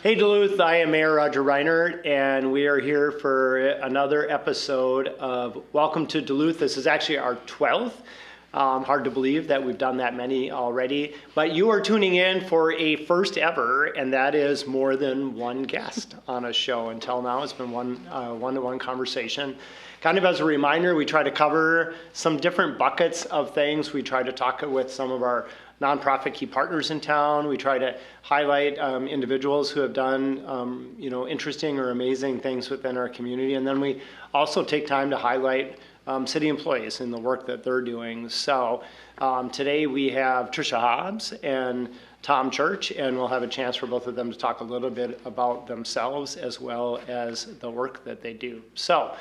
Hey Duluth, I am Mayor Roger Reinert, and we are here for another episode of Welcome to Duluth. This is actually our 12th. Hard to believe that we've done that many already, but you are tuning in for a first ever, and that is more than one guest on a show. Until now, it's been one-to-one conversation. Kind of as a reminder, we try to cover some different buckets of things. We try to talk with some of our nonprofit key partners in town. We try to highlight individuals who have done interesting or amazing things within our community. And then we also take time to highlight city employees and the work that they're doing. So today we have Tricia Hobbs and Tom Church, and we'll have a chance for both of them to talk a little bit about themselves as well as the work that they do. So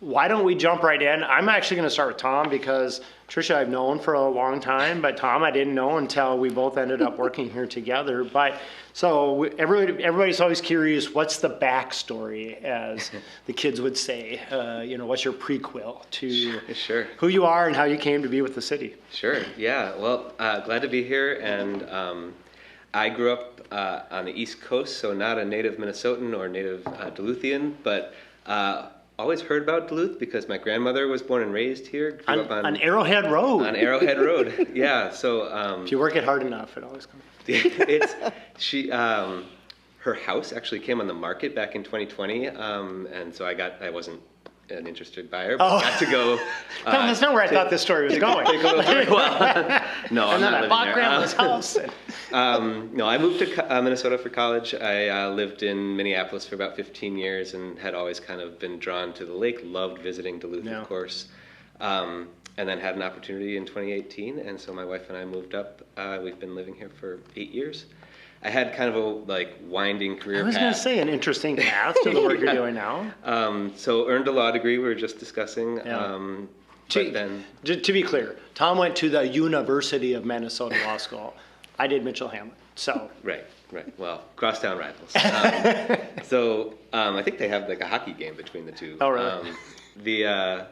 why don't we jump right in? I'm actually going to start with Tom because Tricia I've known for a long time, but Tom I didn't know until we both ended up working here together. But so everybody's always curious, what's the backstory, as the kids would say? What's your prequel to Sure. who you are and how you came to be with the city? Sure, yeah. Well, glad to be here. And I grew up on the East Coast, so not a native Minnesotan or native Duluthian, but always heard about Duluth because my grandmother was born and raised here. Grew up on Arrowhead Road. On Arrowhead Road, yeah. So if you work it hard enough, it always comes. Her house actually came on the market back in 2020, and so I wasn't an interested buyer, but got to go. No, that's not where I thought this story was going. No, I'm and then not I bought Grandma's house. No, I moved to Minnesota for college. I lived in Minneapolis for about 15 years and had always kind of been drawn to the lake. Loved visiting Duluth, of course. And then had an opportunity in 2018, and so my wife and I moved up. We've been living here for 8 years. I had kind of a winding career path. I was going to say an interesting path to the work you're doing now. So earned a law degree we were just discussing. Yeah. But then, to be clear, Tom went to the University of Minnesota Law School. I did Mitchell Hamlet. So right. Well, crosstown rivals. So I think they have like a hockey game between the two. Oh, really?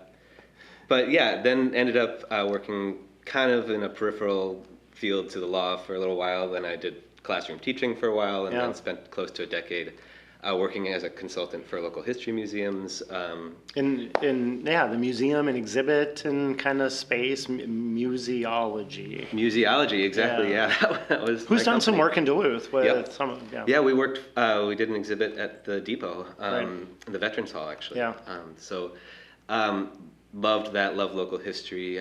But yeah, then ended up working kind of in a peripheral field to the law for a little while. Then I did classroom teaching for a while, and then spent close to a decade working as a consultant for local history museums. In the museum and exhibit and kind of space, museology. Museology, exactly. Yeah, that was. Who's done some work in Duluth with some of them? Yeah, we worked. We did an exhibit at the depot, the Veterans Hall, actually. Yeah. Loved that. Loved local history,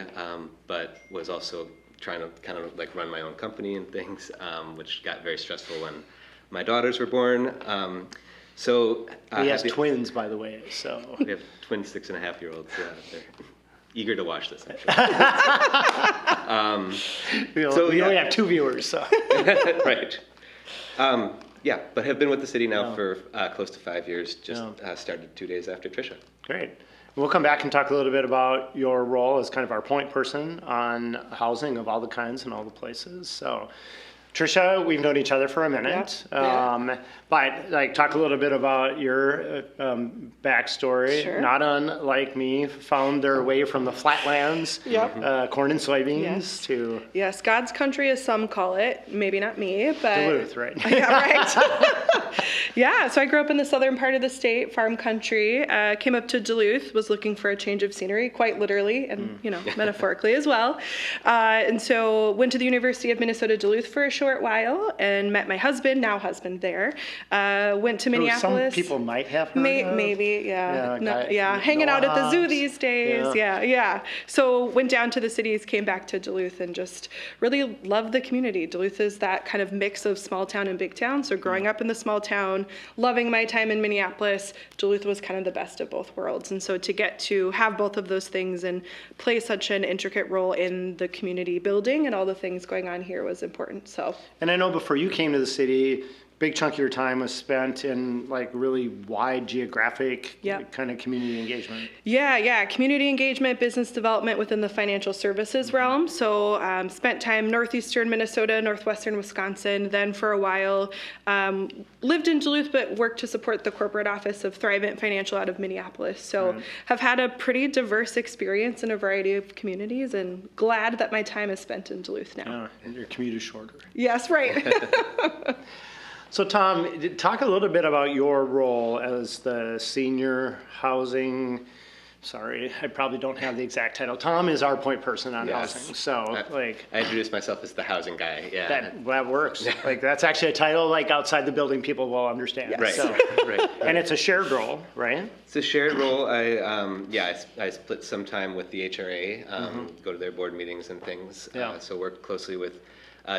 but was also trying to kind of like run my own company and things, which got very stressful when my daughters were born. He has twins, by the way. So we have twin 6.5-year-olds. They're eager to watch this, we only have 2 viewers, so right. But have been with the city now for close to 5 years. Just started 2 days after Tricia. Great. We'll come back and talk a little bit about your role as kind of our point person on housing of all the kinds and all the places. So, Tricia, we've known each other for a minute, but talk a little bit about your backstory. Sure. Not unlike me, found their way from the flatlands, corn and soybeans to... Yes, God's country as some call it, maybe not me, but... Duluth, right? Yeah, right. Yeah, so I grew up in the southern part of the state, farm country, came up to Duluth, was looking for a change of scenery, quite literally, and metaphorically as well. And so went to the University of Minnesota Duluth for a short while and met my husband, now husband there. Went to Minneapolis. Some people might have heard of. Maybe, hanging out at the zoo these days. Yeah. So went down to the cities, came back to Duluth, and just really loved the community. Duluth is that kind of mix of small town and big town. So growing up in the small town, loving my time in Minneapolis, Duluth was kind of the best of both worlds. And so to get to have both of those things and play such an intricate role in the community building and all the things going on here was important. So. And I know before you came to the city, big chunk of your time was spent in like really wide geographic kind of community engagement. Yeah. Community engagement, business development within the financial services realm. So spent time northeastern Minnesota, northwestern Wisconsin. Then for a while lived in Duluth, but worked to support the corporate office of Thrivent Financial out of Minneapolis. So have had a pretty diverse experience in a variety of communities, and glad that my time is spent in Duluth now. And your commute is shorter. Yes, right. So Tom, talk a little bit about your role as the senior housing, sorry, I probably don't have the exact title. Tom is our point person on Yes. housing, so I introduced myself as the housing guy, yeah. that works. Like that's actually a title like outside the building people will understand. Right, So, right. and it's a shared role, right? It's a shared role. I split some time with the HRA, go to their board meetings and things. Yeah. So work closely with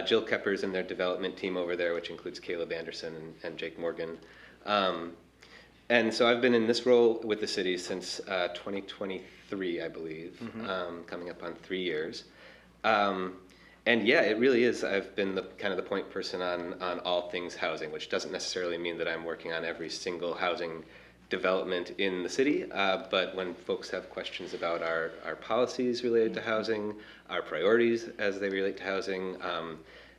Jill Keppers and their development team over there, which includes Caleb Anderson and Jake Morgan. And so I've been in this role with the city since 2023, I believe, coming up on 3 years. And yeah, it really is. I've been the kind of the point person on all things housing, which doesn't necessarily mean that I'm working on every single housing development in the city, but when folks have questions about our policies related to housing, our priorities as they relate to housing,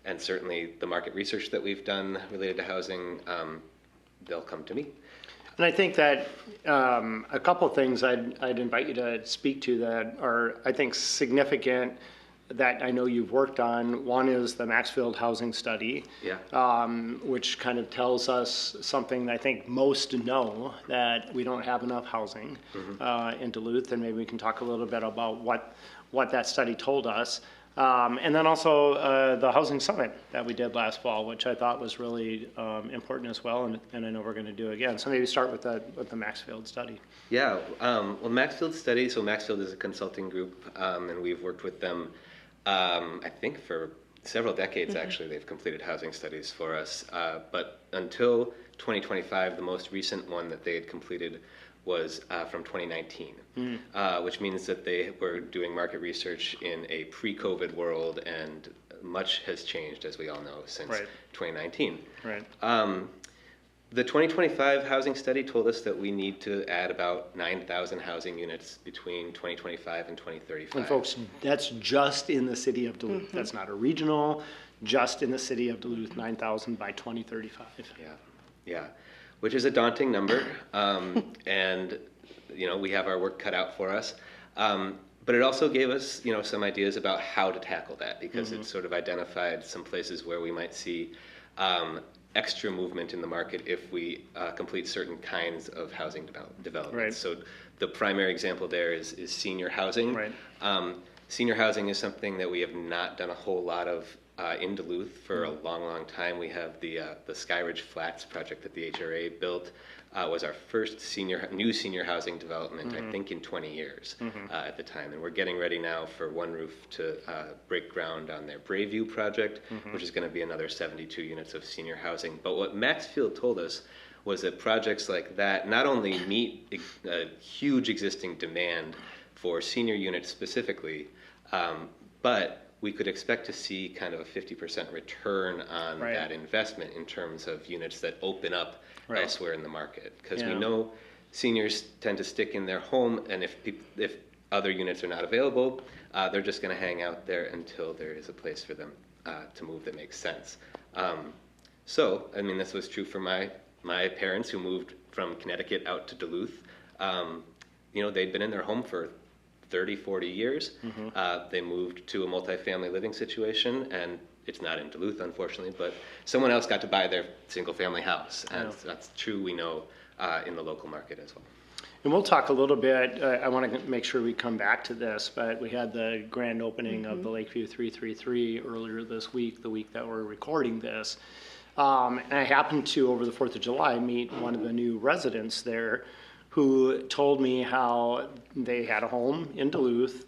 and certainly the market research that we've done related to housing, they'll come to me. And I think that a couple of things I'd invite you to speak to that are, I think, significant that I know you've worked on. One is the Maxfield Housing Study, which kind of tells us something that I think most know, that we don't have enough housing in Duluth, and maybe we can talk a little bit about what that study told us. And then also the Housing Summit that we did last fall, which I thought was really important as well, and I know we're going to do again. So maybe start with the Maxfield study. Yeah, well, Maxfield study, so Maxfield is a consulting group, and we've worked with them, I think for several decades actually. They've completed housing studies for us, but until 2025, the most recent one that they had completed was from 2019, which means that they were doing market research in a pre-COVID world, and much has changed, as we all know, since 2019. Right. The 2025 housing study told us that we need to add about 9,000 housing units between 2025 and 2035. And folks, that's just in the city of Duluth. That's not a regional, just in the city of Duluth, 9,000 by 2035. Yeah, which is a daunting number, and we have our work cut out for us. But it also gave us some ideas about how to tackle that, because it sort of identified some places where we might see extra movement in the market if we complete certain kinds of housing development. Right. So the primary example there is senior housing. Right. Senior housing is something that we have not done a whole lot of in Duluth for a long time. We have the Skyridge Flats project that the HRA built. Was our first new senior housing development, I think, in 20 years at the time. And we're getting ready now for One Roof to break ground on their Brayview project, which is going to be another 72 units of senior housing. But what Maxfield told us was that projects like that not only meet a huge existing demand for senior units specifically, but we could expect to see kind of a 50% return on that investment in terms of units that open up elsewhere in the market. Because we know seniors tend to stick in their home, and if other units are not available, they're just going to hang out there until there is a place for them to move that makes sense. So, I mean, this was true for my parents who moved from Connecticut out to Duluth. They'd been in their home for 30, 40 years. They moved to a multifamily living situation, and it's not in Duluth, unfortunately, but someone else got to buy their single family house. And that's true, we know, in the local market as well. And we'll talk a little bit, I want to make sure we come back to this, but we had the grand opening of the Lakeview 333 earlier this week, the week that we're recording this. And I happened to, over the 4th of July, meet one of the new residents there who told me how they had a home in Duluth,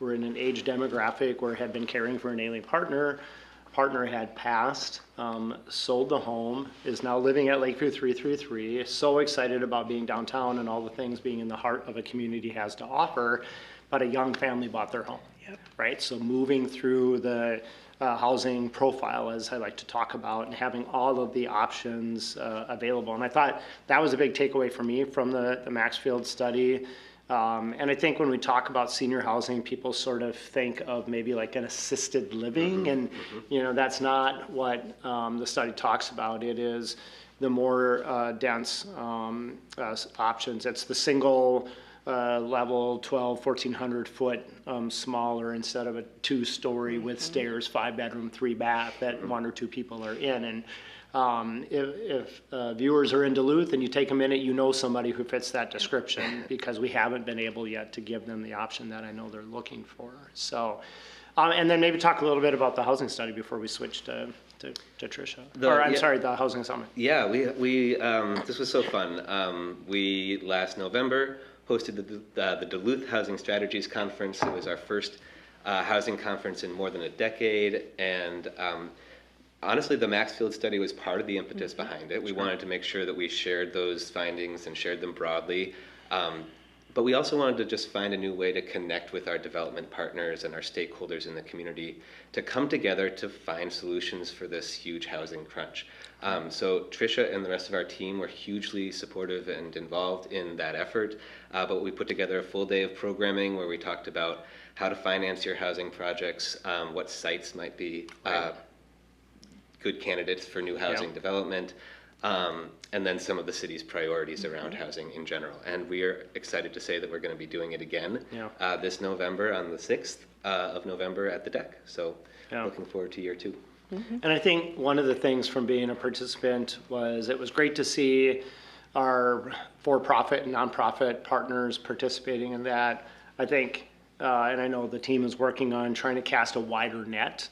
were in an age demographic where had been caring for an ailing partner. Partner had passed, sold the home, is now living at Lakeview 333, so excited about being downtown and all the things being in the heart of a community has to offer, but a young family bought their home, right? So moving through the housing profile, as I like to talk about, and having all of the options available. And I thought that was a big takeaway for me from the Maxfield study. And I think when we talk about senior housing, people sort of think of maybe like an assisted living, and that's not what the study talks about. It is the more dense options. It's the single level 12, 1,400 foot smaller instead of a 2-story with stairs, 5-bedroom, 3-bath that 1 or 2 people are in. And if viewers are in Duluth and you take a minute, you know somebody who fits that description, because we haven't been able yet to give them the option that I know they're looking for. So, and then maybe talk a little bit about the housing study before we switch to Tricia. Sorry, the housing summit. Yeah, we this was so fun. We last November hosted the Duluth Housing Strategies Conference. It was our first housing conference in more than a decade, and honestly, the Maxfield study was part of the impetus behind it. We wanted to make sure that we shared those findings and shared them broadly. But we also wanted to just find a new way to connect with our development partners and our stakeholders in the community to come together to find solutions for this huge housing crunch. So Tricia and the rest of our team were hugely supportive and involved in that effort. But we put together a full day of programming where we talked about how to finance your housing projects, what sites might be good candidates for new housing development, and then some of the city's priorities around housing in general. And we are excited to say that we're going to be doing it again this November, on the 6th of November at the deck. So looking forward to year 2. And I think one of the things from being a participant was it was great to see our for-profit and nonprofit partners participating in that. I think, and I know the team is working on trying to cast a wider net.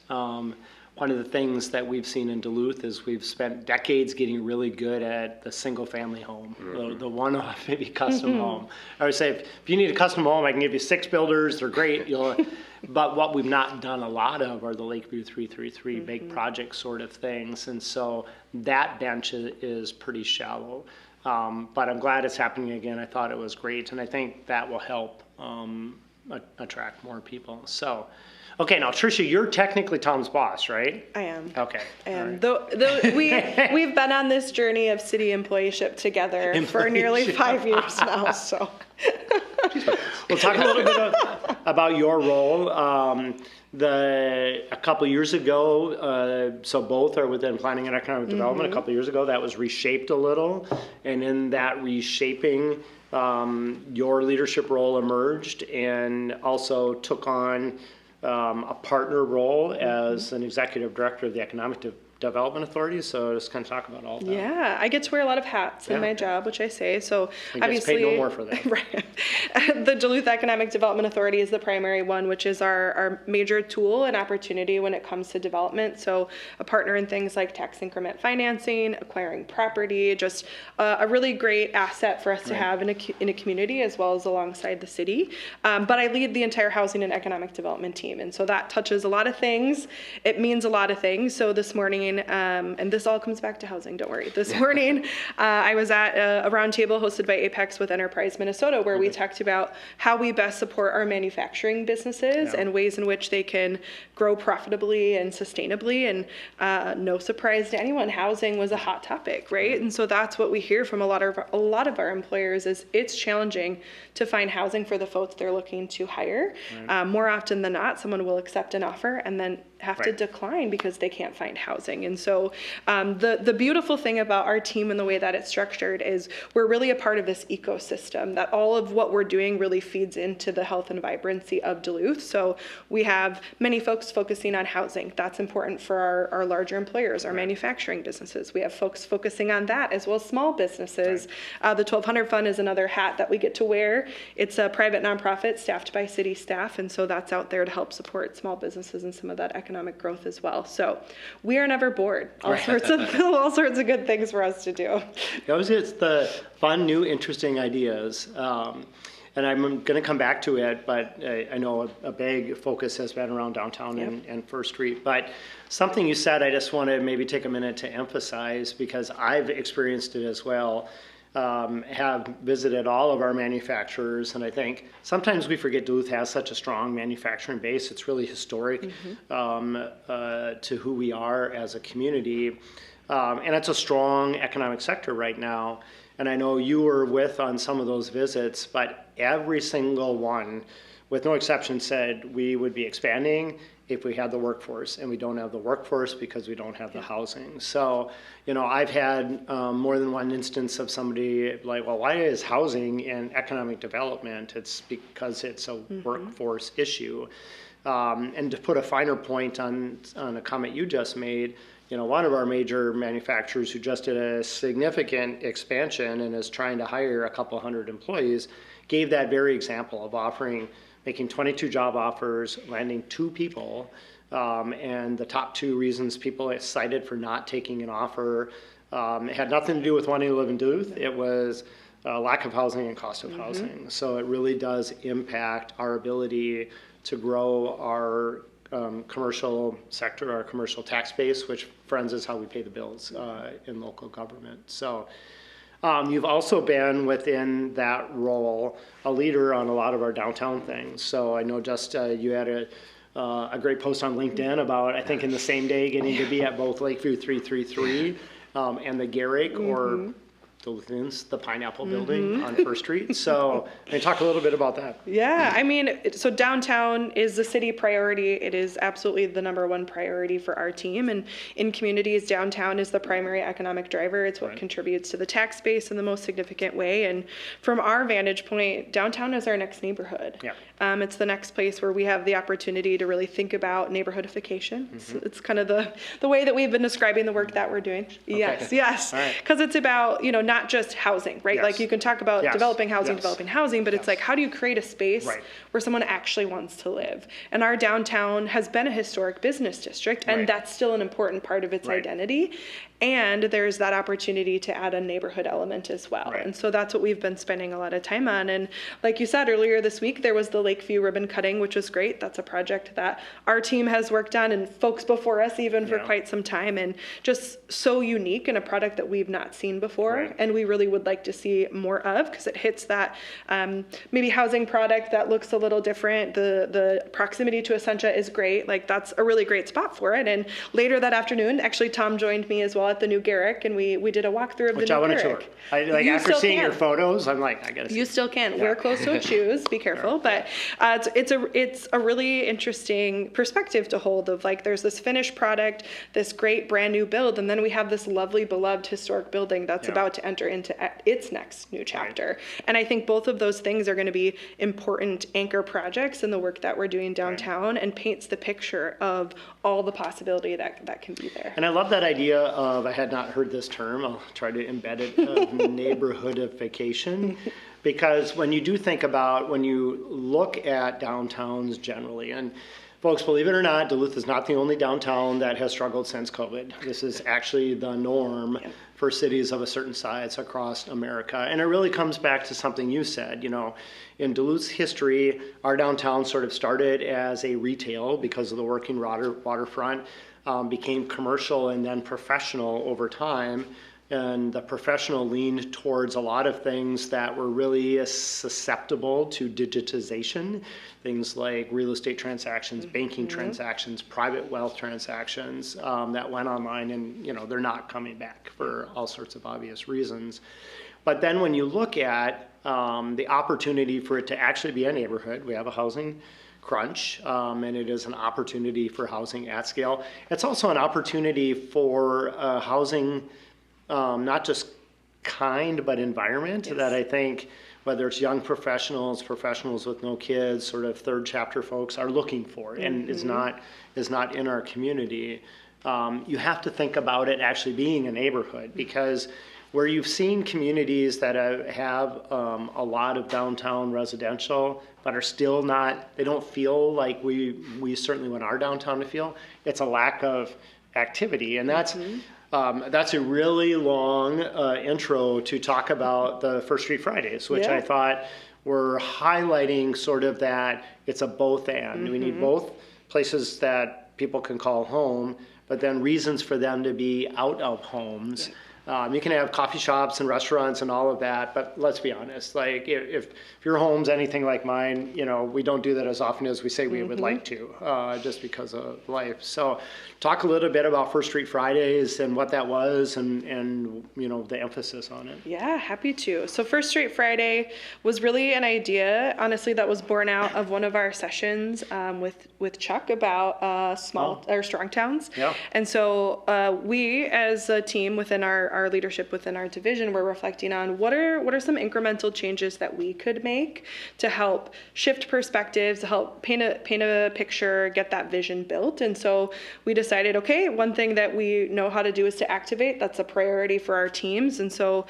One of the things that we've seen in Duluth is we've spent decades getting really good at the single-family home, the one-off, maybe custom home. I would say if you need a custom home, I can give you 6 builders. They're great. But what we've not done a lot of are the Lakeview 333 big project sort of things. And so that bench is pretty shallow. But I'm glad it's happening again. I thought it was great. And I think that will help attract more people. So. Okay, now Tricia, you're technically Tom's boss, right? I am. Okay. And though we've been on this journey of city employeeship together for nearly 5 years now, so. We'll talk a little bit about your role. A couple years ago, so both are within planning and economic development. A couple years ago, that was reshaped a little, and in that reshaping, your leadership role emerged and also took on a partner role as an executive director of the Economic Development Authority. So just kind of talk about all that. Yeah, I get to wear a lot of hats in my job, which I say. So obviously, paid no more for that. Right. The Duluth Economic Development Authority is the primary one, which is our major tool and opportunity when it comes to development. So a partner in things like tax increment financing, acquiring property, just a really great asset for us to have in a community as well as alongside the city. But I lead the entire housing and economic development team, and so that touches a lot of things. It means a lot of things. So this morning, and this all comes back to housing, don't worry. This morning, I was at a roundtable hosted by Apex with Enterprise Minnesota, where we talked about how we best support our manufacturing businesses and ways in which they can grow profitably and sustainably. And no surprise to anyone, housing was a hot topic, right? And so that's what we hear from a lot of our employers is it's challenging to find housing for the folks they're looking to hire. More often than not, someone will accept an offer and then have to decline because they can't find housing. And so the beautiful thing about our team and the way that it's structured is we're really a part of this ecosystem, that all of what we're doing really feeds into the health and vibrancy of Duluth. So we have many folks focusing on housing. That's important for our larger employers, our manufacturing businesses. We have folks focusing on that as well as small businesses. The 1200 Fund is another hat that we get to wear. It's a private nonprofit staffed by city staff, and so that's out there to help support small businesses and some of that economic growth as well. So we are never bored. All sorts of good things for us to do. It's the fun, new, interesting ideas. And I'm going to come back to it, but I know a big focus has been around downtown and First Street. But something you said, I just want to maybe take a minute to emphasize, because I've experienced it as well. Have visited all of our manufacturers, and I think sometimes we forget Duluth has such a strong manufacturing base. It's really historic to who we are as a community, and it's a strong economic sector right now. And I know you were on some of those visits, but every single one, with no exception, said we would be expanding if we had the workforce, and we don't have the workforce because we don't have the housing. So, I've had more than one instance of somebody like, well, why is housing in economic development? It's because it's a workforce issue. And to put a finer point on a comment you just made, one of our major manufacturers who just did a significant expansion and is trying to hire a couple hundred employees gave that very example of making 22 job offers, landing 2 people, and the top 2 reasons people cited for not taking an offer, it had nothing to do with wanting to live in Duluth. It was lack of housing and cost of housing. So it really does impact our ability to grow our commercial sector, our commercial tax base, which, friends, is how we pay the bills in local government. So you've also been, within that role, a leader on a lot of our downtown things. So I know just you had a great post on LinkedIn about, I think in the same day, getting to be at both Lakeview 333 and the Garrick, or Duluthans, the Pineapple Building on First Street. So talk a little bit about that. Yeah, I mean, so downtown is the city priority. It is absolutely the #1 priority for our team. And in communities, downtown is the primary economic driver. It's what contributes to the tax base in the most significant way. And from our vantage point, downtown is our next neighborhood. Yeah. It's the next place where we have the opportunity to really think about neighborhoodification. It's kind of the way that we've been describing the work that we're doing. Okay. Yes. Because it's about, not just housing, right? Yes. Like you can talk about developing housing, but it's like, how do you create a space where someone actually wants to live? And our downtown has been a historic business district, and that's still an important part of its identity. And there's that opportunity to add a neighborhood element as well. And so that's what we've been spending a lot of time on. And like you said, earlier this week, there was the Lakeview ribbon cutting, which was great. That's a project that our team has worked on, and folks before us even, for quite some time, and just so unique, and a product that we've not seen before. And we really would like to see more of, because it hits that maybe housing product that looks a little different. The proximity to Essentia is great. Like, that's a really great spot for it. And later that afternoon, actually, Tom joined me as well at the new Garrick, and we did a walkthrough of the new Garrick. Which I want to tour. After seeing your photos, I'm like, I gotta see. You still can. Wear closed-toed shoes. Be careful. But it's a really interesting perspective to hold of, like, there's this finished product, this great brand new build, and then we have this lovely, beloved historic building that's about to enter into its next new chapter. And I think both of those things are going to be important anchor projects in the work that we're doing downtown, and paints the picture of all the possibility that can be there. And I love that idea of, I had not heard this term, I'll try to embed it, of neighborhoodification. Because when you do think about, when you look at downtowns generally, and folks, believe it or not, Duluth is not the only downtown that has struggled since COVID. This is actually the norm for cities of a certain size across America. And it really comes back to something you said. In Duluth's history, our downtown sort of started as a retail because of the working waterfront, became commercial and then professional over time. And the professional leaned towards a lot of things that were really susceptible to digitization, things like real estate transactions, banking transactions, private wealth transactions that went online, and they're not coming back for all sorts of obvious reasons. But then when you look at the opportunity for it to actually be a neighborhood, we have a housing crunch, and it is an opportunity for housing at scale. It's also an opportunity for housing, not just kind, but environment that I think, whether it's young professionals with no kids, sort of third chapter folks, are looking for, and is not in our community. You have to think about it actually being a neighborhood, because where you've seen communities that have a lot of downtown residential, but are still not, they don't feel like we certainly want our downtown to feel, it's a lack of activity. And that's a really long intro to talk about the First Street Fridays, which I thought were highlighting sort of that it's a both and. We need both places that people can call home, but then reasons for them to be out of homes. You can have coffee shops and restaurants and all of that, but let's be honest, like if your home's anything like mine, we don't do that as often as we say we would like to, just because of life. So talk a little bit about First Street Fridays and what that was and the emphasis on it. Yeah, happy to. So First Street Friday was really an idea, honestly, that was born out of one of our sessions with Chuck about small or strong towns. Yeah. And so we as a team within our leadership within our division were reflecting on what are some incremental changes that we could make to help shift perspectives, to help paint a picture, get that vision built. And so we decided, okay, one thing that we know how to do is to activate. That's a priority for our teams. And so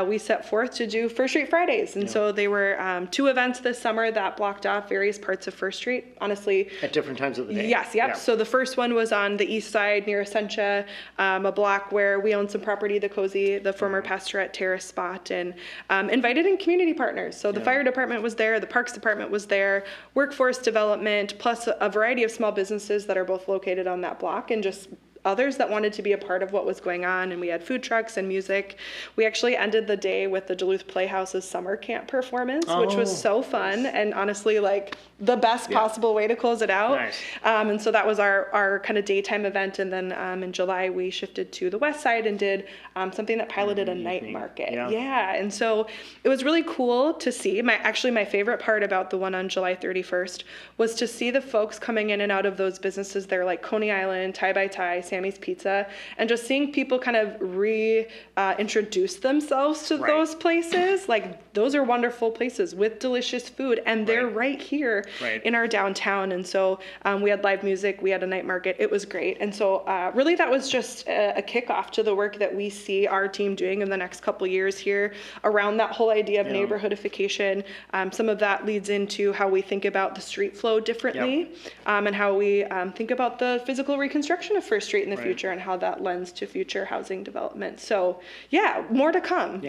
we set forth to do First Street Fridays. And so they were 2 events this summer that blocked off various parts of First Street, honestly. At different times of the day. Yes, yep. Yeah. So the first one was on the east side near Essentia, a block where we own some property, the Cozy, the former Pastorette Terrace spot, and invited in community partners. So the fire department was there, the parks department was there, workforce development, plus a variety of small businesses that are both located on that block, and just others that wanted to be a part of what was going on. And we had food trucks and music. We actually ended the day with the Duluth Playhouse's summer camp performance, which was so fun and honestly like the best possible way to close it out. Nice. And so that was our kind of daytime event. And then in July, we shifted to the west side and did something that piloted a night market. Yeah. And so it was really cool to see. My favorite part about the one on July 31st was to see the folks coming in and out of those businesses there, like Coney Island, Tie by Tie, Sammy's Pizza, and just seeing people kind of reintroduce themselves to those places. Like, those are wonderful places with delicious food, and they're right here in our downtown. And so we had live music, we had a night market. It was great. And so really that was just a kickoff to the work that we see our team doing in the next couple years here around that whole idea of neighborhoodification. Some of that leads into how we think about the street flow differently, and how we think about the physical reconstruction of First Street in the future and how that lends to future housing development. So yeah, more to come,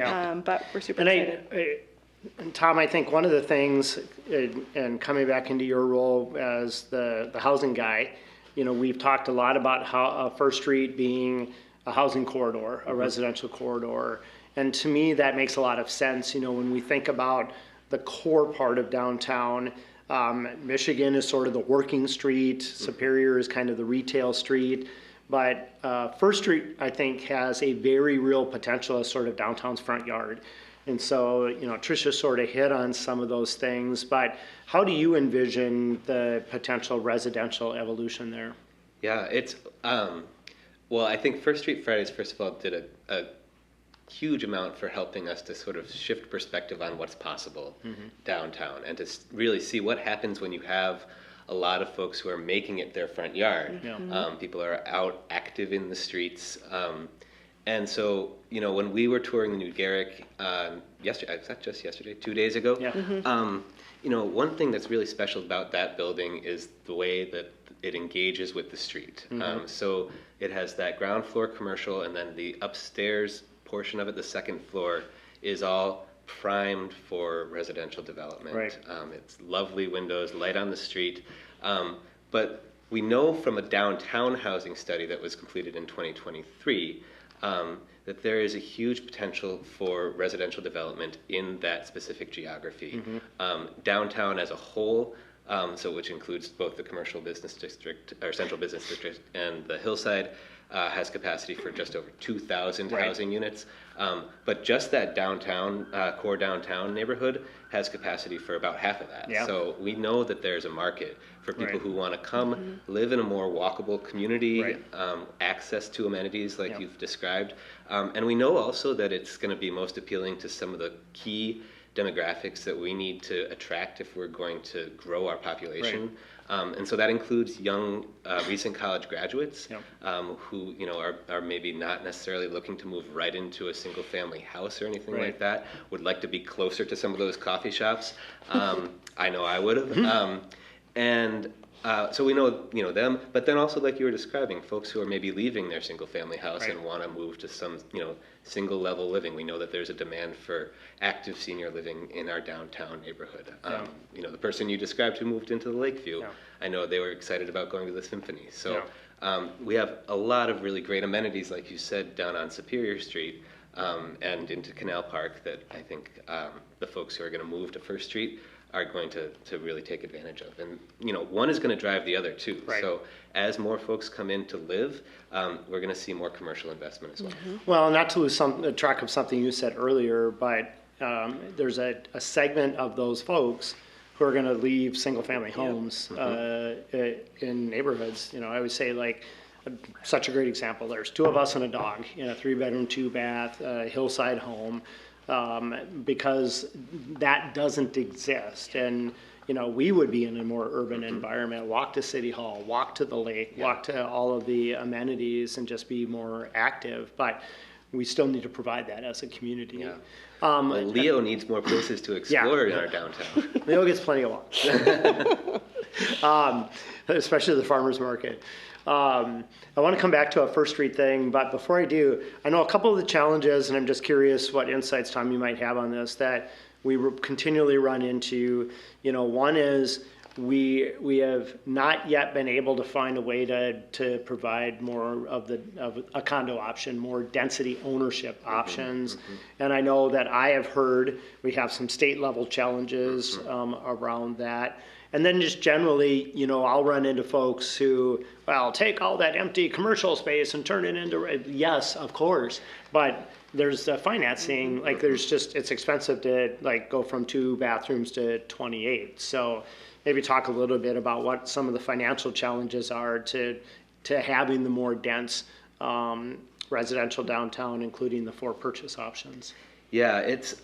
but we're super excited. And Tom, I think one of the things, and coming back into your role as the housing guy, we've talked a lot about how First Street being a housing corridor, a residential corridor. And to me, that makes a lot of sense. When we think about the core part of downtown, Michigan is sort of the working street, Superior is kind of the retail street. But First Street, I think, has a very real potential as sort of downtown's front yard. And so, Tricia sort of hit on some of those things, but how do you envision the potential residential evolution there? Yeah, it's, well, I think First Street Fridays, first of all, did a huge amount for helping us to sort of shift perspective on what's possible downtown, and to really see what happens when you have a lot of folks who are making it their front yard. People are out active in the streets. And so, when we were touring the New Garrick yesterday, was that just yesterday? 2 days ago? One thing that's really special about that building is the way that it engages with the street. So it has that ground floor commercial, and then the upstairs portion of it, the second floor, is all primed for residential development. It's lovely windows, light on the street. But we know from a downtown housing study that was completed in 2023 that there is a huge potential for residential development in that specific geography. Downtown as a whole, so which includes both the commercial business district, or central business district, and the hillside, has capacity for just over 2,000 housing units. But just that downtown, core downtown neighborhood has capacity for about half of that. So we know that there's a market for people who want to come live in a more walkable community, access to amenities like you've described. And we know also that it's going to be most appealing to some of the key demographics that we need to attract if we're going to grow our population. And so that includes young, recent college graduates who, are maybe not necessarily looking to move right into a single family house or anything like that, would like to be closer to some of those coffee shops. I know I would have. So we know, them, but then also, like you were describing, folks who are maybe leaving their single family house and want to move to some, single level living. We know that there's a demand for active senior living in our downtown neighborhood. The person you described who moved into the Lakeview, I know they were excited about going to the symphony. So We have a lot of really great amenities, like you said, down on Superior Street and into Canal Park that I think the folks who are going to move to First Street are going to really take advantage of. And, one is going to drive the other too. Right. So as more folks come in to live, we're going to see more commercial investment as well. Well, not to lose track of something you said earlier, but there's a segment of those folks who are going to leave single-family homes in neighborhoods. I would say, like, such a great example. There's two of us and a dog in a 3-bedroom, 2-bath hillside home, because that doesn't exist. And we would be in a more urban environment, walk to City Hall, walk to the lake, walk to all of the amenities, and just be more active. But we still need to provide that as a community. Yeah. Well, Leo needs more places to explore in our downtown. Leo gets plenty of walks, especially the farmer's market. I want to come back to a First Street thing, but before I do, I know a couple of the challenges, and I'm just curious what insights, Tom, you might have on this, that we continually run into. One is we have not yet been able to find a way to provide more of a condo option, more density ownership options. And I know that I have heard we have some state level challenges around that. And then just generally, I'll run into folks who, well, take all that empty commercial space and turn it into, yes, of course, but there's financing, like it's expensive to go from 2 bathrooms to 28. So maybe talk a little bit about what some of the financial challenges are to having the more dense residential downtown, including the 4 purchase options. Yeah, it's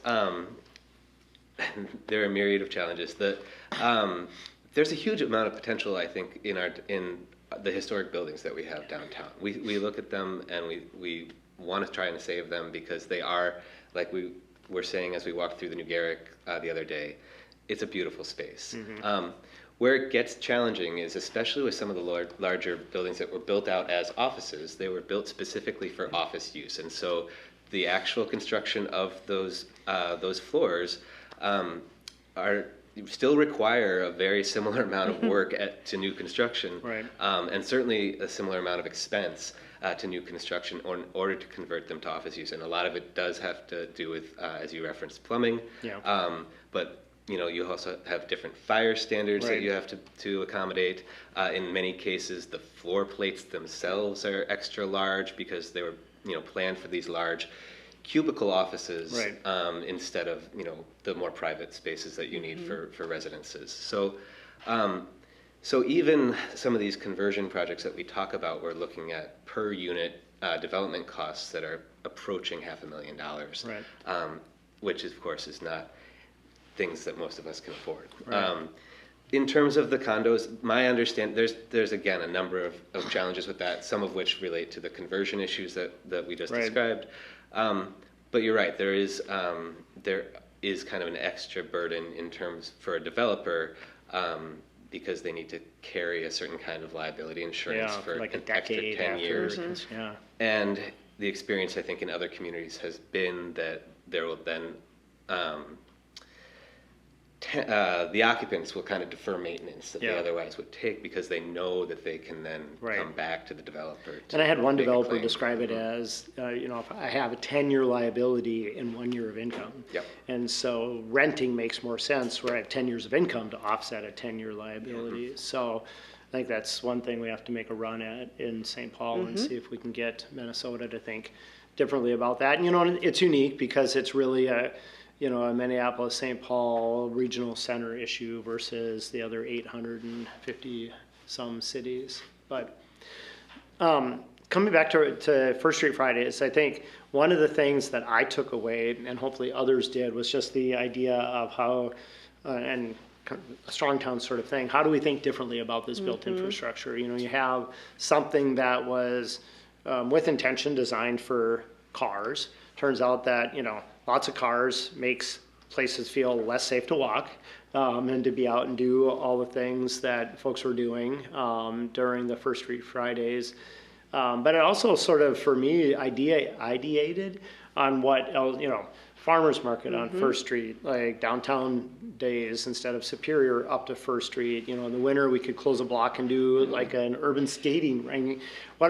there are a myriad of challenges. There's a huge amount of potential, I think, in the historic buildings that we have downtown. We look at them and we want to try and save them because they are, like we were saying as we walked through the New Garrick the other day, it's a beautiful space. Where it gets challenging is especially with some of the larger buildings that were built out as offices. They were built specifically for office use, and so the actual construction of those floors still require a very similar amount of work to new construction, right. And certainly a similar amount of expense to new construction in order to convert them to office use. And a lot of it does have to do with, as you referenced, plumbing. Yeah. But you also have different fire standards right. that you have to accommodate. In many cases, the floor plates themselves are extra large because they were planned for these large cubicle offices, right. Instead of the more private spaces that you need for residences. So so even some of these conversion projects that we talk about, we're looking at per unit development costs that are approaching $500,000, right. Which of course is not things that most of us can afford. Right. In terms of the condos, my understanding, there's again a number of challenges with that, some of which relate to the conversion issues that we just right. described. But you're right, there is kind of an extra burden in terms for a developer because they need to carry a certain kind of liability insurance for like a an decade extra 10 years. Yeah. And the experience, I think, in other communities has been that there will then the occupants will kind of defer maintenance that they otherwise would take because they know that they can then right. come back to the developer. And I had one developer describe it as, if I have a 10-year liability and 1 year of income. Yep. And so renting makes more sense where I have 10 years of income to offset a 10-year liability. So I think that's one thing we have to make a run at in St. Paul and see if we can get Minnesota to think differently about that. And, it's unique because it's really a Minneapolis, St. Paul regional center issue versus the other 850 some cities. But coming back to First Street Fridays, I think one of the things that I took away, and hopefully others did, was just the idea of how, and a strong town sort of thing, how do we think differently about this built infrastructure? You have something that was with intention designed for cars. Turns out that, lots of cars makes places feel less safe to walk and to be out and do all the things that folks were doing during the First Street Fridays. But it also sort of, for me, ideated on what else, farmer's market on First Street, like downtown days instead of Superior up to First Street. You know, in the winter we could close a block and do like an urban skating. What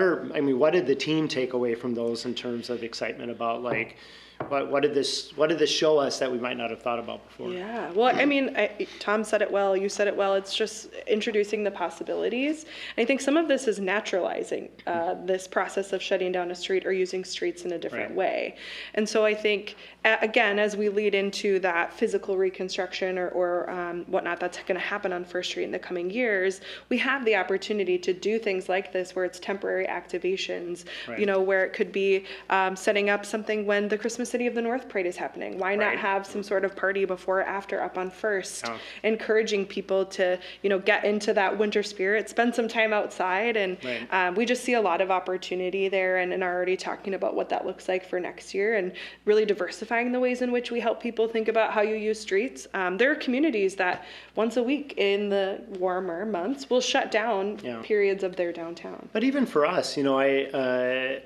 did the team take away from those in terms of excitement about like, what did this show us that we might not have thought about before? Yeah, well, I mean, Tom said it well, you said it well. It's just introducing the possibilities. And I think some of this is naturalizing this process of shutting down a street or using streets in a different way. And so I think, again, as we lead into that physical reconstruction or whatnot that's going to happen on First Street in the coming years, we have the opportunity to do things like this where it's temporary activations, you know, where it could be setting up something when the Christmas City of the North Parade is happening. Why not have some sort of party before or after up on First, encouraging people to, you know, get into that winter spirit, spend some time outside. And we just see a lot of opportunity there and are already talking about what that looks like for next year and really diversifying the ways in which we help people think about how you use streets. There are communities that once a week in the warmer months will shut down periods of their downtown. But even for us, you know, I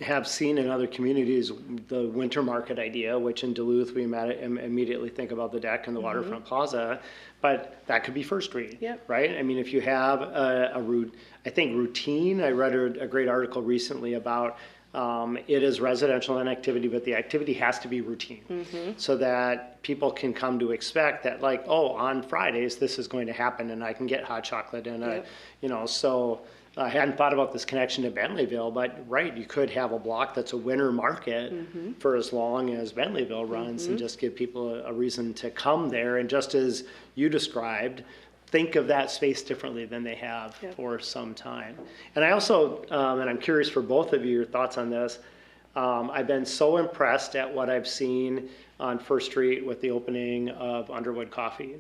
have seen in other communities the winter market idea, which in Duluth we immediately think about the deck and the waterfront plaza, but that could be First Street, right? I mean, if you have a routine, I read a great article recently about it is residential and activity, but the activity has to be routine so that people can come to expect that, like, oh, on Fridays this is going to happen and I can get hot chocolate and you know, so I hadn't thought about this connection to Bentleyville, but you could have a block that's a winter market for as long as Bentleyville runs and just give people a reason to come there. And just as you described, think of that space differently than they have for some time. And I also, and I'm curious for both of you, your thoughts on this, I've been so impressed at what I've seen on First Street with the opening of Underwood Coffee.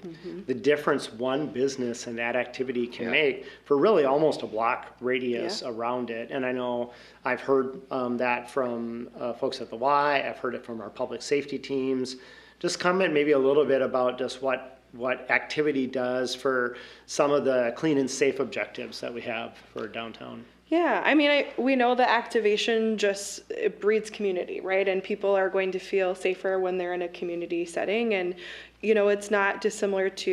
The difference one business and that activity can make for really almost a block radius around it. And I know I've heard that from folks at the Y, I've heard it from our public safety teams. Just comment maybe a little bit about just what activity does for some of the clean and safe objectives that we have for downtown. Yeah, I mean, we know that activation it breeds community, right? And people are going to feel safer when they're in a community setting. And, you know, it's not dissimilar to,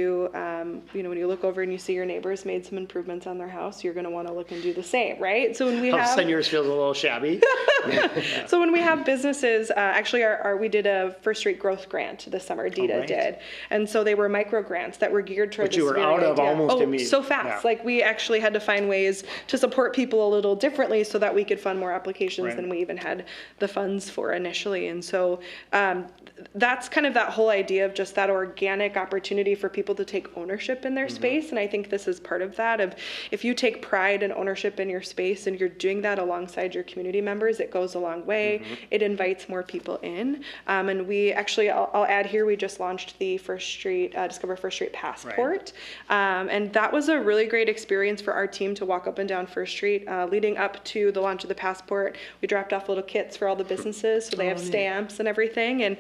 you know, when you look over and you see your neighbors made some improvements on their house, you're going to want to look and do the same, right? So when we have... Some yours feels a little shabby. So when we have businesses, actually we did a First Street Growth Grant this summer, DITA did. And so they were micro grants that were geared towards But you were out of almost immediately. So fast. Yeah. Like we actually had to find ways to support people a little differently so that we could fund more applications than we even had the funds for initially. And so that's kind of that whole idea of just that organic opportunity for people to take ownership in their space. And I think this is part of that. Of if you take pride and ownership in your space and you're doing that alongside your community members, it goes a long way. It invites more people in. And we actually, I'll add here, we just launched the First Street, Discover First Street Passport. And that was a really great experience for our team to walk up and down First Street. Leading up to the launch of the Passport, we dropped off little kits for all the businesses, so they have stamps and everything. And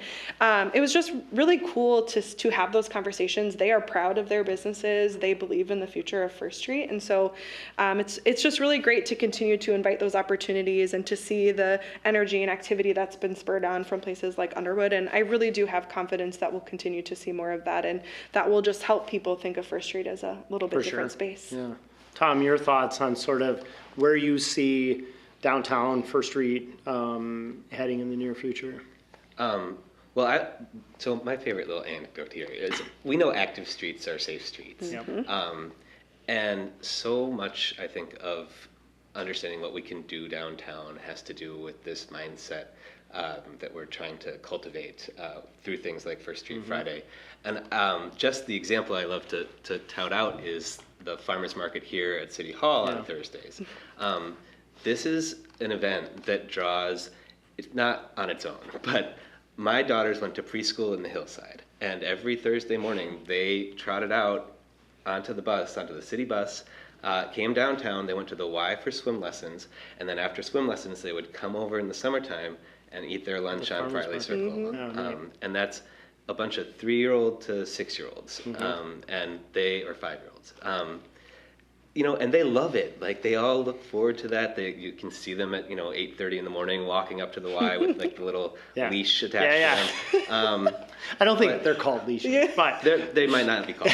it was just really cool to have those conversations. They are proud of their businesses. They believe in the future of First Street. And so it's just really great to continue to invite those opportunities and to see the energy and activity that's been spurred on from places like Underwood. And I really do have confidence that we'll continue to see more of that, and that will just help people think of First Street as a little bit different space. Yeah. Tom, your thoughts on sort of where you see downtown First Street heading in the near future? So my favorite little anecdote here is we know active streets are safe streets. And so much, I think, of understanding what we can do downtown has to do with this mindset that we're trying to cultivate through things like First Street Friday. And just the example I love to tout out is the farmers market here at City Hall on Thursdays. This is an event that draws, it's not on its own, but my daughters went to preschool in the Hillside, and every Thursday morning they trotted out onto the city bus, came downtown, they went to the Y for swim lessons, and then after swim lessons they would come over in the summertime and eat their lunch on Farley Circle. And that's a bunch of 3-year-old to 6-year-olds, and or 5-year-olds. and they love it. Like they all look forward to that. You can see them at 8:30 in the morning walking up to the Y with like the little leash attached to them. I don't think they're called leashes, but they might not be called.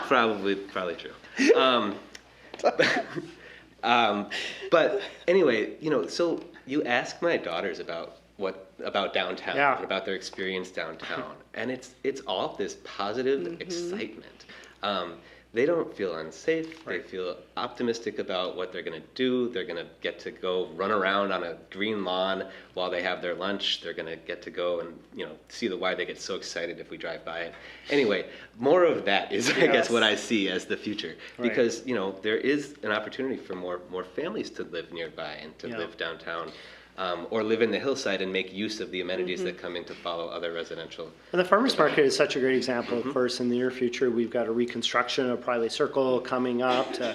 Probably true. But anyway, so you ask my daughters about downtown, and about their experience downtown, and it's all this positive excitement. They don't feel unsafe. Right. They feel optimistic about what they're going to do. They're going to get to go run around on a green lawn while they have their lunch. They're going to get to go and see the Y. They get so excited if we drive by. Anyway, more of that is, I guess, what I see as the future, because there is an opportunity for more families to live nearby and to live downtown. Or live in the hillside and make use of the amenities that come in to follow other residential. And the farmers market is such a great example. Of course, in the near future, we've got a reconstruction of Priley Circle coming up to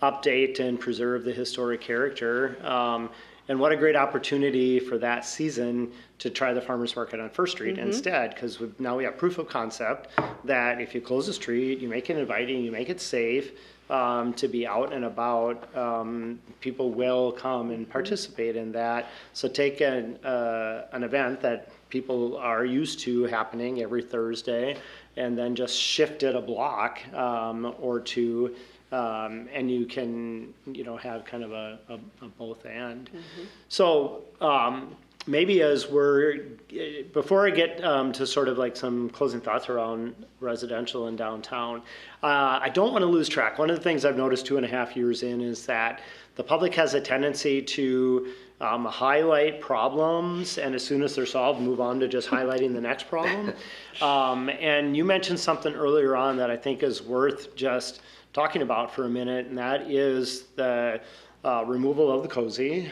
update and preserve the historic character. And what a great opportunity for that season to try the farmers market on First Street instead, because now we have proof of concept that if you close the street, you make it inviting, you make it safe, to be out and about, people will come and participate in that. So take an event that people are used to happening every Thursday, and then just shift it a block or two, and you can have kind of a both and. So maybe before I get to sort of like some closing thoughts around residential and downtown, I don't want to lose track. One of the things I've noticed 2.5 years in is that the public has a tendency to highlight problems, and as soon as they're solved, move on to just highlighting the next problem. And you mentioned something earlier on that I think is worth just talking about for a minute, and that is the removal of the cozy,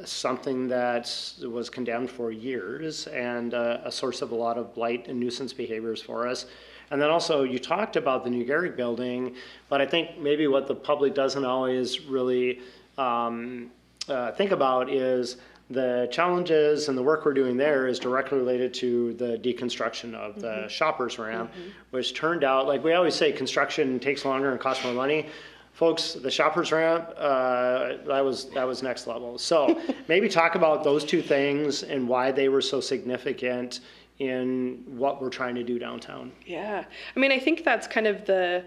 something that was condemned for years and a source of a lot of blight and nuisance behaviors for us. And then also you talked about the new Garrick building, but I think maybe what the public doesn't always really think about is the challenges and the work we're doing there is directly related to the deconstruction of the shoppers ramp, which turned out, like we always say, construction takes longer and costs more money. Folks, the shoppers ramp, that was next level. So maybe talk about those two things and why they were so significant in what we're trying to do downtown. Yeah, I mean, I think that's kind of the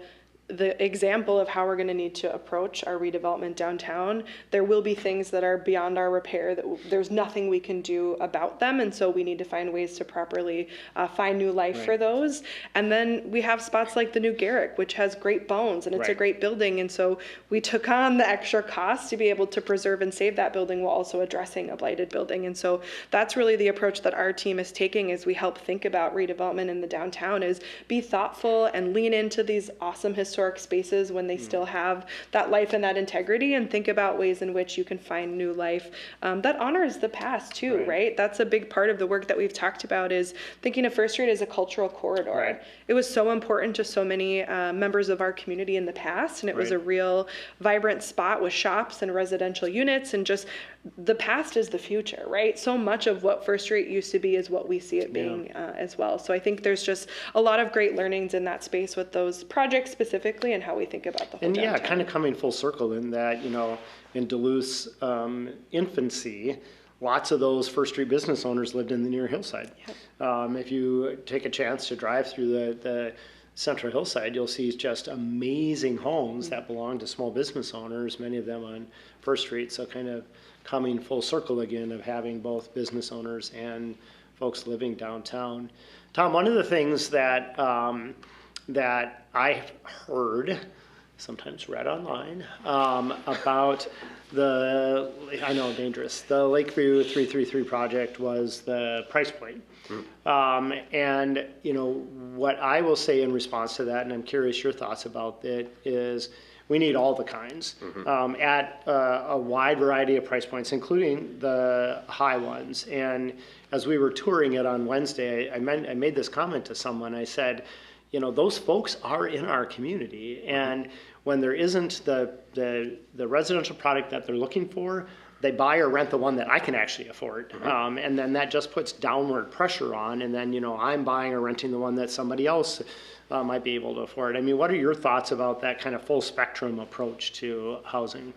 example of how we're going to need to approach our redevelopment downtown. There will be things that are beyond our repair, that there's nothing we can do about them, and so we need to find ways to properly find new life for those. And then we have spots like the new Garrick, which has great bones, and it's a great building, and so we took on the extra cost to be able to preserve and save that building while also addressing a blighted building. And so that's really the approach that our team is taking as we help think about redevelopment in the downtown, is be thoughtful and lean into these awesome historic spaces when they still have that life and that integrity, and think about ways in which you can find new life that honors the past too, right? That's a big part of the work that we've talked about, is thinking of First Street as a cultural corridor. It was so important to so many members of our community in the past, and it was a real vibrant spot with shops and residential units, and just the past is the future, right? So much of what First Street used to be is what we see it being as well. So I think there's just a lot of great learnings in that space with those projects specifically, and how we think about the whole downtown. Kind of coming full circle in that, in Duluth's infancy, lots of those First Street business owners lived in the near hillside. If you take a chance to drive through the Central Hillside, you'll see just amazing homes that belong to small business owners, many of them on First Street. So kind of coming full circle again of having both business owners and folks living downtown. Tom, one of the things that that I've heard, sometimes read online, about the Lakeview 333 project was the price point. And what I will say in response to that, and I'm curious your thoughts about it, is we need all the kinds at a wide variety of price points, including the high ones. And as we were touring it on Wednesday, I made this comment to someone. I said, those folks are in our community, and when there isn't the residential product that they're looking for, they buy or rent the one that I can actually afford. And then that just puts downward pressure on. And then, I'm buying or renting the one that somebody else might be able to afford. I mean, what are your thoughts about that kind of full spectrum approach to housing?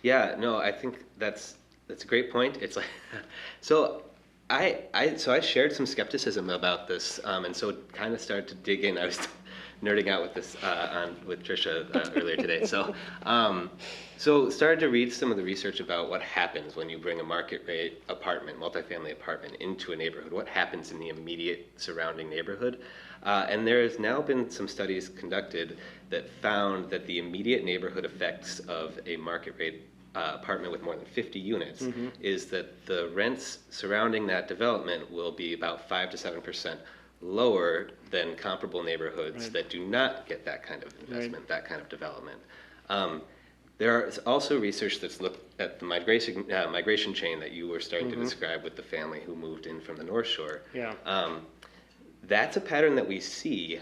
Yeah, no, I think that's a great point. It's like, so I shared some skepticism about this, and so kind of started to dig in. I was nerding out with this with Trisha earlier today. So started to read some of the research about what happens when you bring a market rate apartment, multifamily apartment, into a neighborhood. What happens in the immediate surrounding neighborhood? And there has now been some studies conducted that found that the immediate neighborhood effects of a market rate apartment with more than 50 units is that the rents surrounding that development will be about 5 to 7% lower than comparable neighborhoods that do not get that kind of investment, that kind of development. There is also research that's looked at the migration chain that you were starting to describe with the family who moved in from the North Shore. Yeah. That's a pattern that we see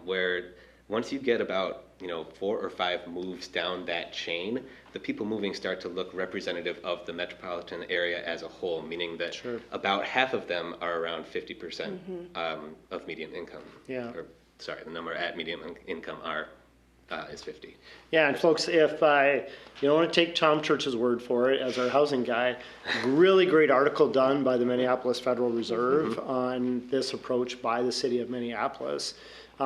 where once you get about 4 or 5 moves down that chain, the people moving start to look representative of the metropolitan area as a whole, meaning that about half of them are around 50% of median income. Yeah. Or, sorry, the number at median income is 50. Yeah, and folks, if you don't want to take Tom Church's word for it as our housing guy, really great article done by the Minneapolis Federal Reserve on this approach by the city of Minneapolis,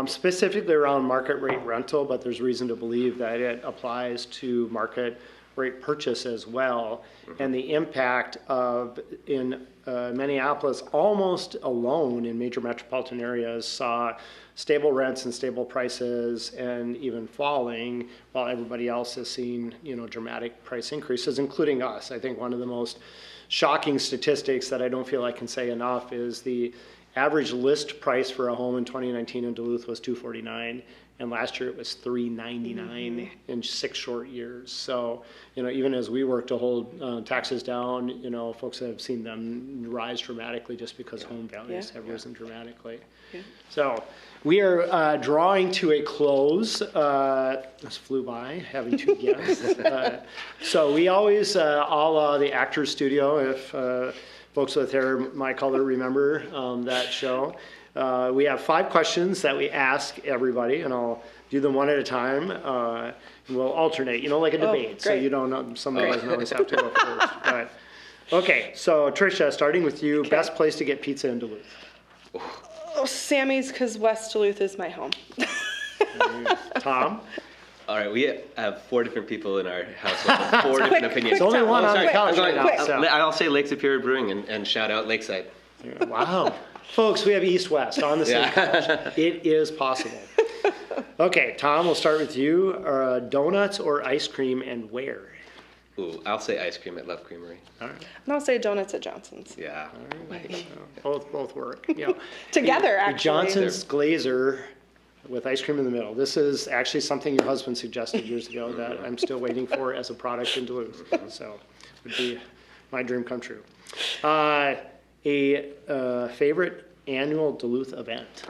specifically around market rate rental, but there's reason to believe that it applies to market rate purchase as well. And the impact of in Minneapolis, almost alone in major metropolitan areas, saw stable rents and stable prices and even falling, while everybody else has seen dramatic price increases, including us. I think one of the most shocking statistics that I don't feel I can say enough is the average list price for a home in 2019 in Duluth was $249, and last year it was $399 in 6 short years. So, even as we work to hold taxes down, folks have seen them rise dramatically just because home values have risen dramatically. Yeah. So, we are drawing to a close. This flew by, having 2 guests. So we always, the Actors Studio, if folks with hair my color remember that show. We have 5 questions that we ask everybody, and I'll do them one at a time. And we'll alternate, like a debate, so you don't know, somebody doesn't always have to go first. But, okay, so Tricia, starting with you, best place to get pizza in Duluth? Oh, Sammy's, because West Duluth is my home. Tom? All right, we have 4 different people in our household with 4 different opinions. There's only one on the couch right now. So. I'll say Lake Superior Brewing and shout out Lakeside. Wow. Folks, we have East-West on the same couch. It is possible. Okay, Tom, we'll start with you. Donuts or ice cream, and where? Ooh, I'll say ice cream at Love Creamery. All right. And I'll say donuts at Johnson's. Yeah. Right. Both work. Together, actually. Johnson's Glazer with ice cream in the middle. This is actually something your husband suggested years ago that I'm still waiting for as a product in Duluth. So it would be my dream come true. A favorite annual Duluth event?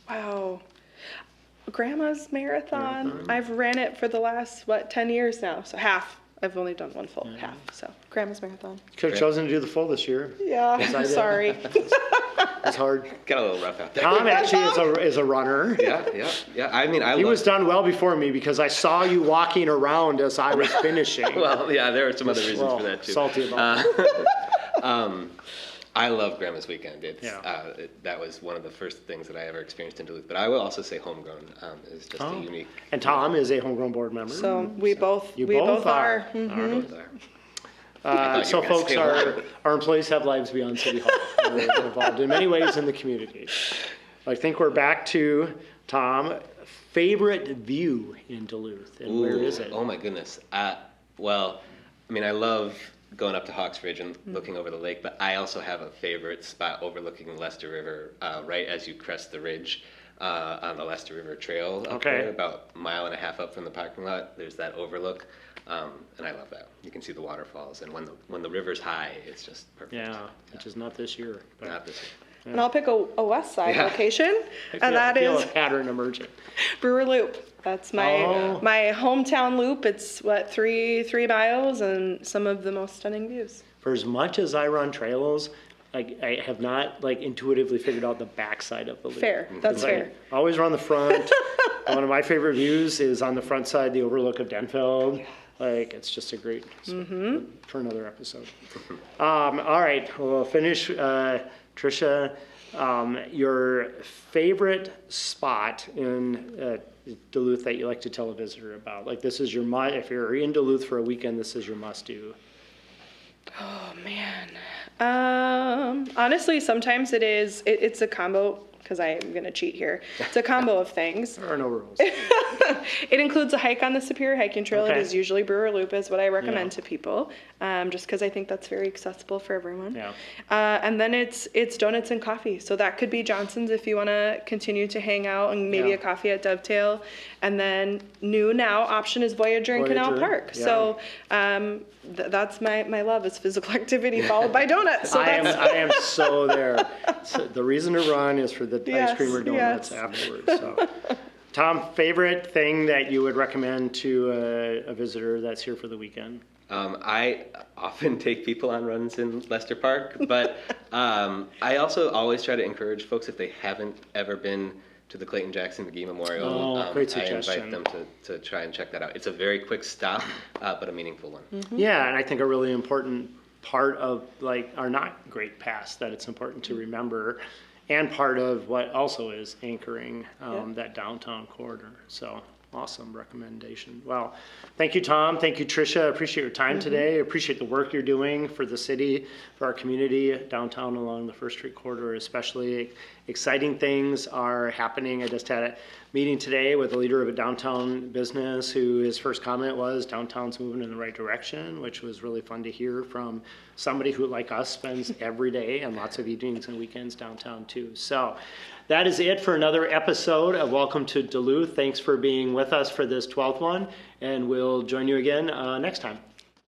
Wow. Grandma's Marathon. I've ran it for the last, 10 years now. So half. I've only done one full half. So Grandma's Marathon. Could have chosen to do the full this year. Yeah, I'm sorry. It's hard. Got a little rough out there. Tom actually is a runner. Yeah. I mean, he was done well before me because I saw you walking around as I was finishing. Well, yeah, there are some other reasons for that too. Salty about it. I love Grandma's Weekend. That was one of the first things that I ever experienced in Duluth. But I will also say Homegrown is just a unique. And Tom is a Homegrown board member. So we both are. So folks, our employees have lives beyond City Hall. They're involved in many ways in the community. I think we're back to Tom. Favorite view in Duluth, and where is it? Oh my goodness. Well, I mean, I love going up to Hawks Ridge and looking over the lake, but I also have a favorite spot overlooking the Lester River right as you crest the ridge on the Lester River Trail up there, about 1.5 miles up from the parking lot. There's that overlook, and I love that. You can see the waterfalls, and when the river's high, it's just perfect. Yeah, which is not this year. Not this year. And I'll pick a west side location, I and that feel is a pattern emerging. Brewer Loop. That's my hometown loop. It's 3 miles and some of the most stunning views. For as much as I run trails, I have not like intuitively figured out the backside of the loop. Fair. That's fair. I always run the front. One of my favorite views is on the front side, the overlook of Denfeld. Like, it's just a great for another episode. All right, we'll finish. Tricia, your favorite spot in Duluth that you like to tell a visitor about? Like, this is your if you're in Duluth for a weekend, this is your must-do. Oh man. Honestly, sometimes it's a combo, because I'm gonna cheat here. It's a combo of things. There are no rules. It includes a hike on the Superior Hiking Trail. Okay. It is usually Brewer Loop is what I recommend to people, just because I think that's very accessible for everyone. Yeah. And then it's donuts and coffee. So that could be Johnson's if you want to continue to hang out, and maybe a coffee at Dovetail. And then now option is Voyager in Canal Park. Yeah. So that's my love is physical activity followed by donuts. So I am so there. So the reason to run is for the ice cream or donuts yes. afterwards. So. Tom, favorite thing that you would recommend to a visitor that's here for the weekend? I often take people on runs in Lester Park, but I also always try to encourage folks, if they haven't ever been to the Clayton Jackson McGee Memorial, great I suggestion. invite them to try and check that out. It's a very quick stop, but a meaningful one. Yeah, and I think a really important part of like our not great past that it's important to remember, and part of what also is anchoring that downtown corridor. So awesome recommendation. Well, thank you, Tom. Thank you, Tricia. I appreciate your time today. I appreciate the work you're doing for the city, for our community downtown along the First Street corridor, especially. Exciting things are happening. I just had a meeting today with a leader of a downtown business who his first comment was downtown's moving in the right direction, which was really fun to hear from somebody who, like us, spends every day and lots of evenings and weekends downtown too. So that is it for another episode of Welcome to Duluth. Thanks for being with us for this 12th one, and we'll join you again next time.